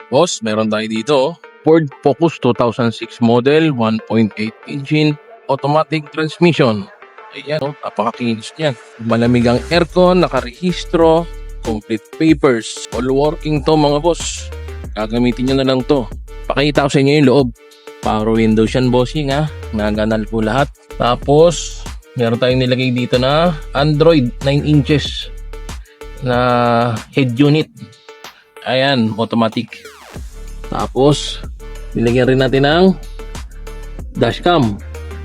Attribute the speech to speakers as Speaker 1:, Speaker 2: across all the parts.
Speaker 1: Boss, meron tayo dito. Ford Focus 2006 model, 1.8 engine, automatic transmission. Ayan, napakakinis niyan. Malamig ang aircon, nakarehistro, complete papers. All working to mga boss. Gagamitin nyo na lang to. Pakita ko sa inyo yung loob. Power windows yan, bossing ha. Naganal po lahat. Tapos, meron tayong nilagay dito na Android 9 inches na head unit. Ayan, automatic. Tapos, nilagyan rin natin ng dashcam.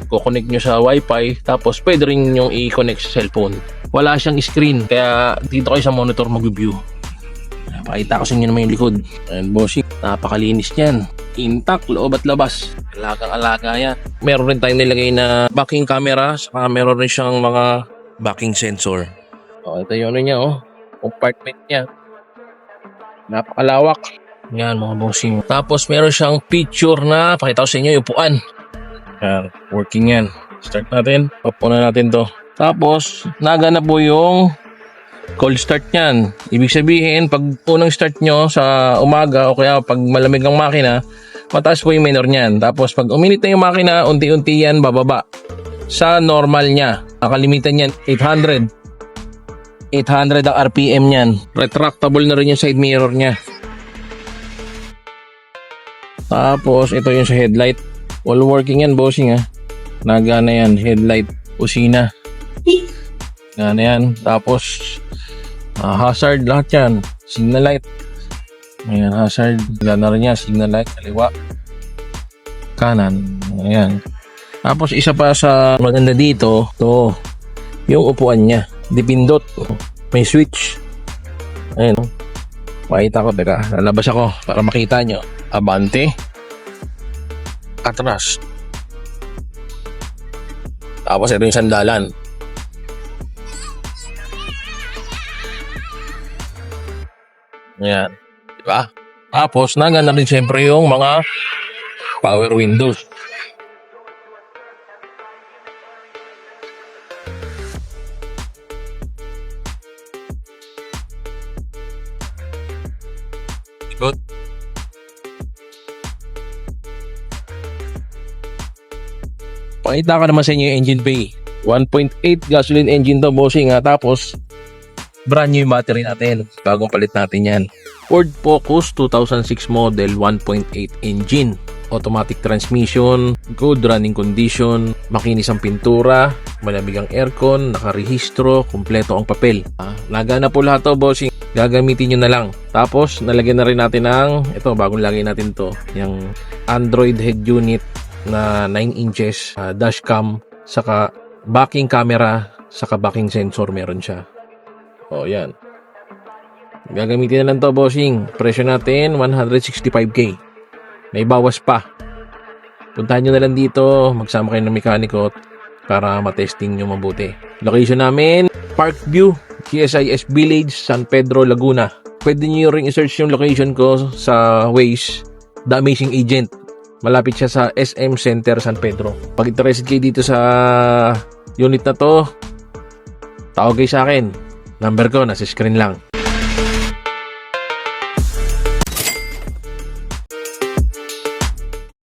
Speaker 1: Kukonect nyo sa wifi, tapos pwede rin nyo i-connect sa cellphone. Wala siyang screen, kaya dito kayo sa monitor mag-view. Pakita ko sa inyo naman yung likod. Ayan, bossing, napakalinis niyan. Intact, loob at labas. Alagang-alaga yan. Meron rin tayong nilagay na backing camera, saka meron rin siyang mga backing sensor. Ito yung ano niya, compartment niya. Napakalawak. Yan mga bossing. Tapos meron siyang picture na pakita ko sa inyo yung upuan. Yan, working yan. Start natin. Papunan natin to. Tapos nagana po yung cold start niyan. Ibig sabihin pag unang start nyo sa umaga o kaya pag malamig ang makina, mataas po yung minor niyan. Tapos pag uminit na yung makina, unti-unti yan bababa sa normal niya. Nakalimitan yan 800 ang RPM niyan. Retractable na rin yung side mirror niya. Tapos ito yung sa headlight. All working yan, bossing ha. Nagana yan, headlight, usina. Gana yan. Tapos hazard, lahat yan. Signal light. Ayan, hazard. Gana rin yan, signal light, kaliwa, kanan. Ayan. Tapos isa pa sa maganda dito, to yung upuan niya. Dipindot. May switch. Ayan. Pakita ko, teka. Lalabas ako para makita nyo. Abante. Atras. Tapos ito yung sandalan. Ayan. Diba? Tapos nagana rin siyempre yung mga power windows. Good. Pakita ka naman sa inyo yung engine bay. 1.8 gasoline engine to, bossing ha. Tapos brand new yung battery natin. Bagong palit natin yan. Ford Focus 2006 model, 1.8 engine. Automatic transmission, good running condition, makinis ang pintura, malamig ang aircon, nakarehistro, kumpleto ang papel. Nagana po lahat to, bossing. Gagamitin nyo na lang. Tapos nalagyan na rin natin ng ito, bagong lagay natin to, yung Android head unit na 9 inches, dashcam, saka backing camera, saka backing sensor meron siya. Yan. Gagamitin na lang to, bossing. Presyo natin 165k. May bawas pa. Puntahan nyo na lang dito, magsama kayo ng mekaniko para matesting nyo mabuti. Location namin, Parkview, GSIS Village, San Pedro, Laguna. Pwede nyo rin i-search yung location ko sa Waze, The Amazing Agent. Malapit siya sa SM Center, San Pedro. Pag interested kayo dito sa unit na to, tawag kayo sa akin. Number ko, nasa screen lang.